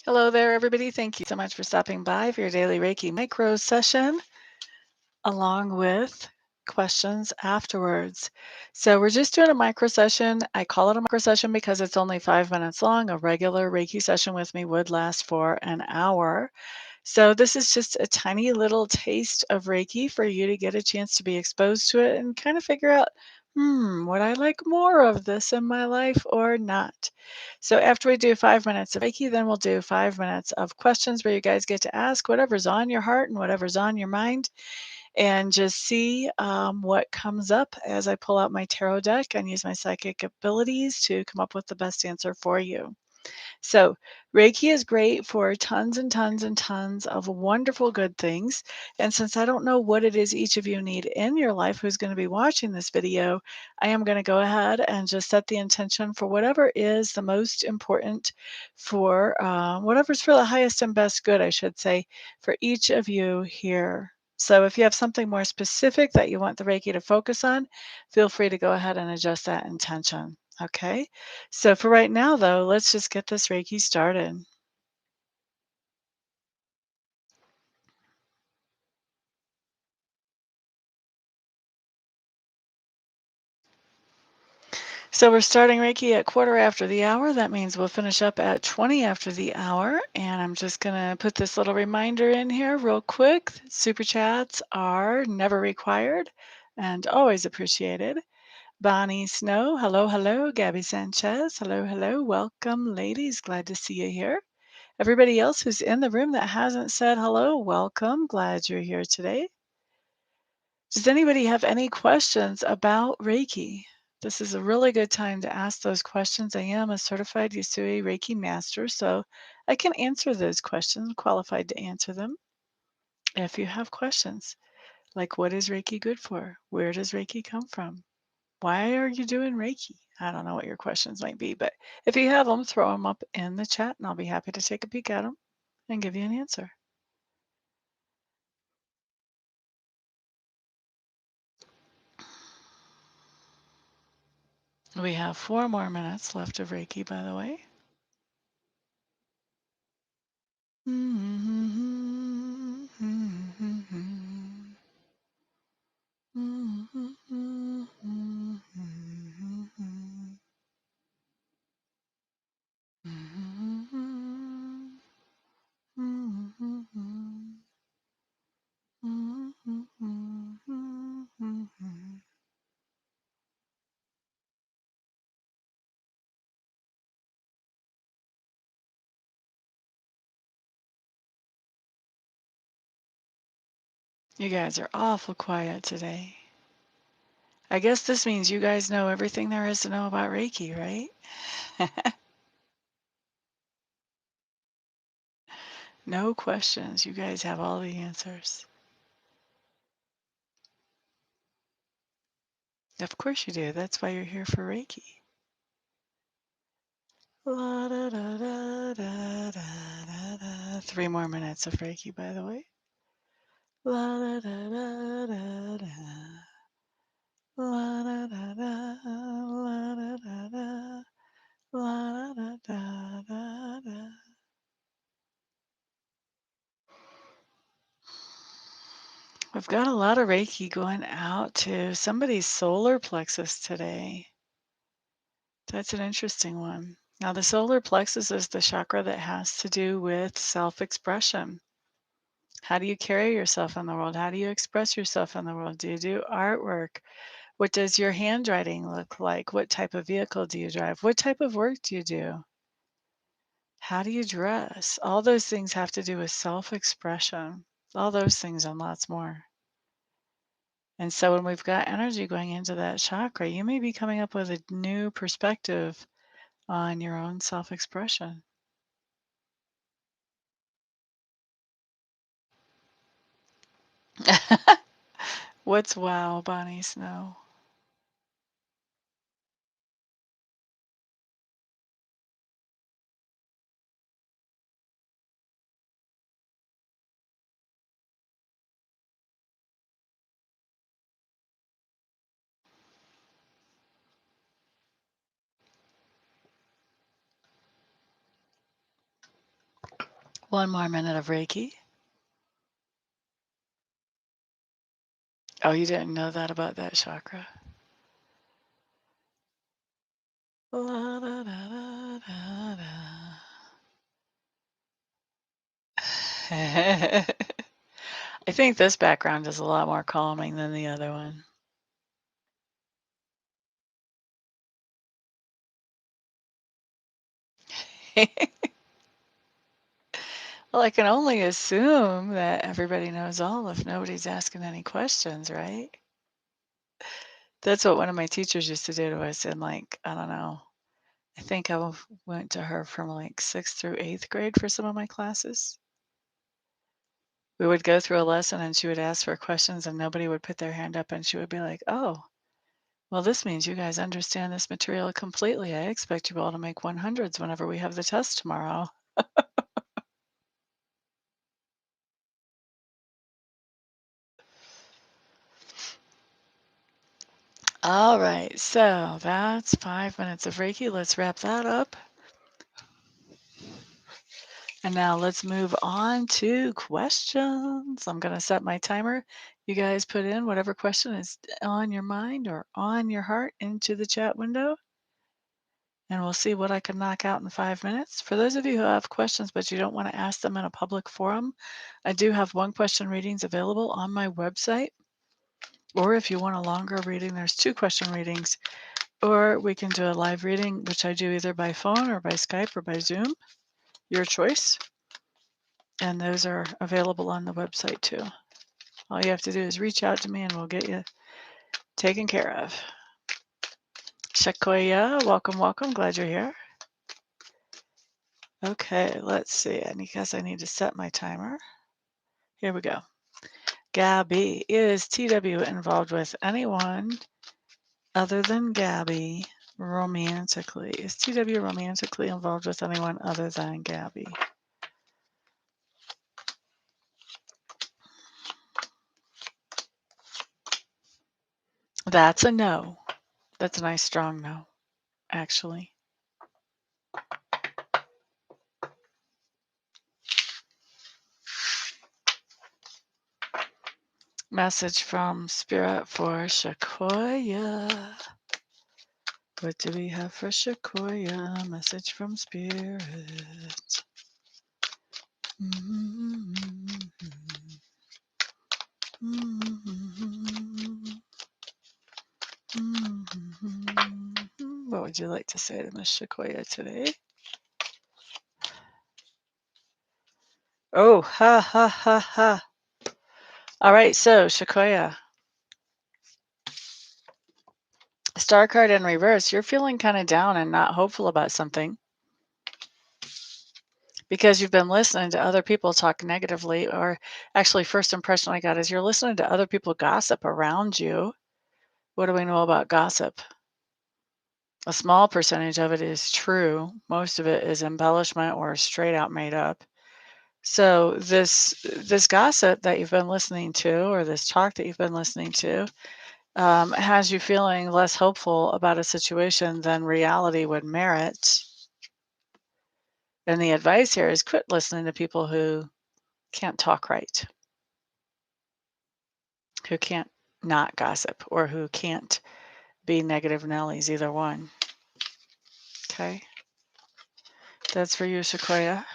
Hello there, everybody. Thank you so much for stopping by for your daily Reiki micro session, along with questions afterwards. So, we're just doing a micro session. I call it a micro session because it's only 5 minutes long. A regular Reiki session with me would last for an hour. So, this is just a tiny little taste of Reiki for you to get a chance to be exposed to it and kind of figure out, would I like more of this in my life or not? So, after we do 5 minutes of Reiki, then we'll do 5 minutes of questions where you guys get to ask whatever's on your heart and whatever's on your mind and just see what comes up as I pull out my tarot deck and use my psychic abilities to come up with the best answer for you. So, Reiki is great for tons and tons and tons of wonderful good things. And since I don't know what it is each of you need in your life who's going to be watching this video, I am going to go ahead and just set the intention for whatever is the most important for whatever's for the highest and best good, I should say, for each of you here. So, if you have something more specific that you want the Reiki to focus on, feel free to go ahead and adjust that intention. Okay. So for right now, though, let's just get this Reiki started. So we're starting Reiki at quarter after the hour. That means we'll finish up at 20 after the hour. And I'm just going to put this little reminder in here real quick. Super chats are never required and always appreciated. Bonnie Snow, hello, hello. Gabby Sanchez, hello, hello. Welcome, ladies. Glad to see you here. Everybody else who's in the room that hasn't said hello, welcome. Glad you're here today. Does anybody have any questions about Reiki? This is a really good time to ask those questions. I am a certified Usui Reiki master, so I can answer those questions, qualified to answer them. If you have questions, like what is Reiki good for? Where does Reiki come from? Why are you doing Reiki? I don't know what your questions might be, but if you have them, throw them up in the chat and I'll be happy to take a peek at them and give you an answer. We have 4 more minutes left of Reiki, by the way. You guys are awful quiet today. I guess this means you guys know everything there is to know about Reiki, right? No questions. You guys have all the answers. Of course you do. That's why you're here for Reiki. La, da, da, da, da, da, da. 3 more minutes of Reiki, by the way. La, da, da, da, da, da. La, da, da, da, la, da, da, da. La, da, da, da, da. We've got a lot of Reiki going out to somebody's solar plexus today. That's an interesting one. Now, the solar plexus is the chakra that has to do with self expression. How do you carry yourself in the world? How do you express yourself in the world? Do you do artwork? What does your handwriting look like? What type of vehicle do you drive? What type of work do you do? How do you dress? All those things have to do with self expression. All those things and lots more. And so when we've got energy going into that chakra, you may be coming up with a new perspective on your own self expression. What's wow, Bonnie Snow? One more minute of Reiki. Oh, you didn't know that about that chakra? La, da, da, da, da, da. I think this background is a lot more calming than the other one. Well, I can only assume that everybody knows all if nobody's asking any questions, right? That's what one of my teachers used to do to us in, like, I don't know. I think went to her from like 6th through 8th grade for some of my classes. We would go through a lesson and she would ask for questions and nobody would put their hand up and she would be like, "Oh, well, this means you guys understand this material completely. I expect you all to make 100s whenever we have the test tomorrow." All right, so that's 5 minutes of Reiki. Let's wrap that up. And now let's move on to questions. I'm going to set my timer. You guys put in whatever question is on your mind or on your heart into the chat window, and we'll see what I can knock out in 5 minutes. For those of you who have questions but you don't want to ask them in a public forum, I do have one question readings available on my website. Or if you want a longer reading, there's 2 question readings. Or we can do a live reading, which I do either by phone or by Skype or by Zoom, your choice. And those are available on the website too. All you have to do is reach out to me and we'll get you taken care of. Shakoya, welcome, welcome. Glad you're here. Okay, let's see. I guess I need to set my timer. Here we go. Gabby, is TW involved with anyone other than Gabby romantically? Is TW romantically involved with anyone other than Gabby? That's a no. That's a nice strong no, actually. Message from Spirit for Shakoya. What do we have for Shakoya? Message from Spirit. What would you like to say to Miss Shakoya today? Oh, ha, ha, ha, ha. All right, so Shakoya. Star card in reverse. You're feeling kind of down and not hopeful about something because you've been listening to other people talk negatively, or actually, first impression I got is you're listening to other people gossip around you. What do we know about gossip? A small percentage of it is true. Most of it is embellishment or straight out made up. So this gossip that you've been listening to, or this talk that you've been listening to, has you feeling less hopeful about a situation than reality would merit. And the advice here is quit listening to people who can't talk right, who can't not gossip, or who can't be negative Nellies, either one. Okay? That's for you, Sequoia.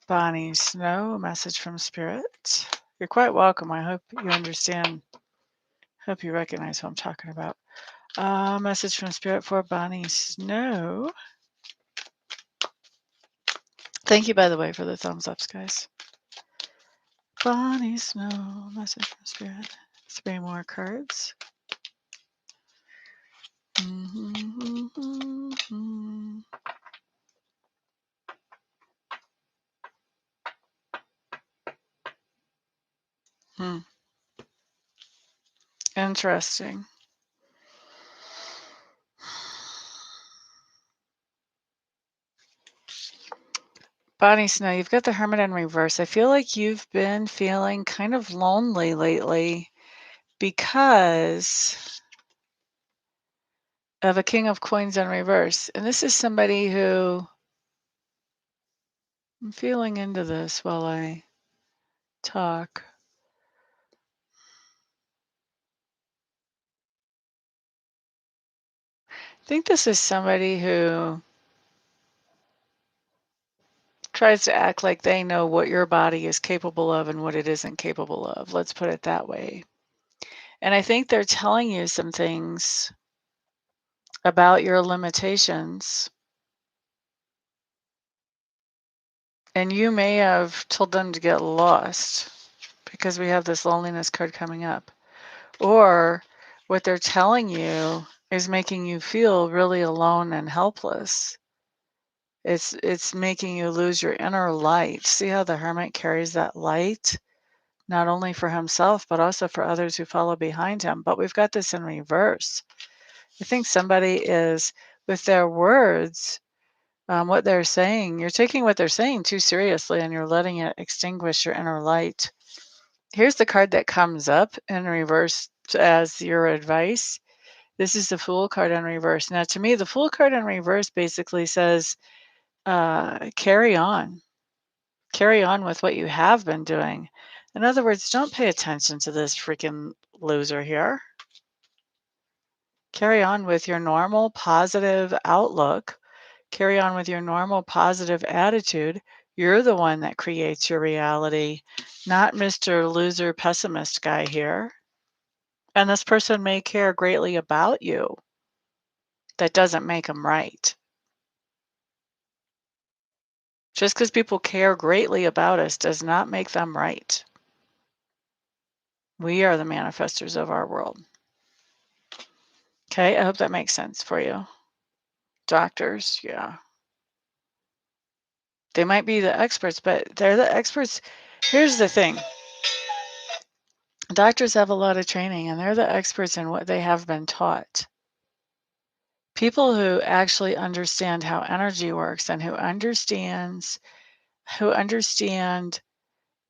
Bonnie Snow, a message from Spirit. You're quite welcome. I hope you understand. Hope you recognize who I'm talking about. Message from Spirit for Bonnie Snow. Thank you, by the way, for the thumbs ups, guys. Bonnie Snow, message from Spirit. 3 more cards. Interesting. Bonnie Snow, you've got the Hermit in reverse. I feel like you've been feeling kind of lonely lately because of a King of Coins in reverse. And this is somebody who I'm feeling into this while I talk. I think this is somebody who tries to act like they know what your body is capable of and what it isn't capable of. Let's put it that way. And I think they're telling you some things about your limitations, and you may have told them to get lost because we have this loneliness card coming up. Or what they're telling you is making you feel really alone and helpless. It's making you lose your inner light. See how the hermit carries that light, not only for himself, but also for others who follow behind him. But we've got this in reverse. I think somebody is, with their words, what they're saying, you're taking what they're saying too seriously and you're letting it extinguish your inner light. Here's the card that comes up in reverse as your advice. This is the Fool card in reverse. Now, to me, the Fool card in reverse basically says, carry on. Carry on with what you have been doing. In other words, don't pay attention to this freaking loser here. Carry on with your normal positive outlook. Carry on with your normal positive attitude. You're the one that creates your reality, not Mr. Loser Pessimist guy here. And this person may care greatly about you. That doesn't make them right. Just because people care greatly about us does not make them right. We are the manifestors of our world. Okay, I hope that makes sense for you. Doctors, yeah. They might be the experts, but they're the experts. Here's the thing. Doctors have a lot of training and they're the experts in what they have been taught. People who actually understand how energy works and who understand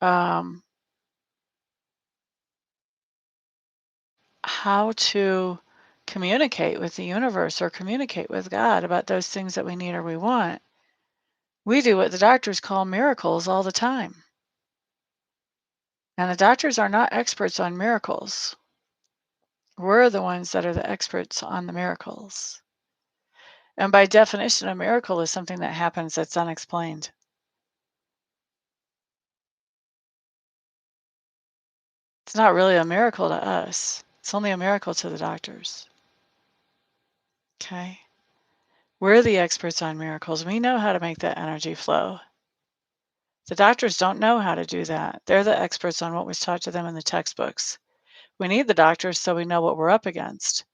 um, how to communicate with the universe or communicate with God about those things that we need or we want. We do what the doctors call miracles all the time. And the doctors are not experts on miracles. We're the ones that are the experts on the miracles. And by definition, a miracle is something that happens that's unexplained. It's not really a miracle to us. It's only a miracle to the doctors. Okay? We're the experts on miracles. We know how to make that energy flow. The doctors don't know how to do that. They're the experts on what was taught to them in the textbooks. We need the doctors so we know what we're up against.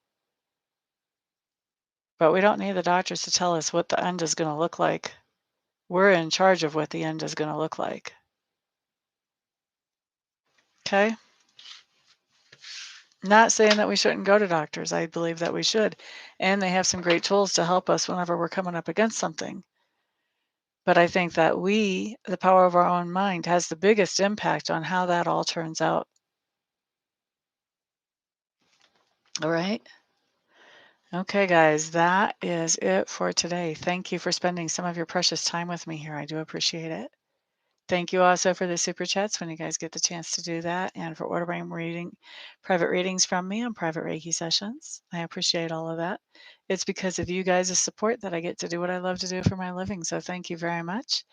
But we don't need the doctors to tell us what the end is going to look like. We're in charge of what the end is going to look like. Okay? Not saying that we shouldn't go to doctors. I believe that we should. And they have some great tools to help us whenever we're coming up against something. But I think that the power of our own mind, has the biggest impact on how that all turns out. All right? Okay, guys, that is it for today. Thank you for spending some of your precious time with me here. I do appreciate it. Thank you also for the super chats when you guys get the chance to do that, and for ordering private readings from me on private Reiki sessions. I appreciate all of that. It's because of you guys' support that I get to do what I love to do for my living. So thank you very much.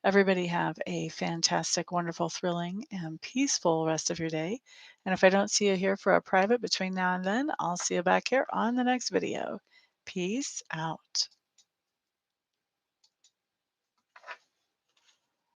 Everybody have a fantastic, wonderful, thrilling, and peaceful rest of your day. And if I don't see you here for a private between now and then, I'll see you back here on the next video. Peace out.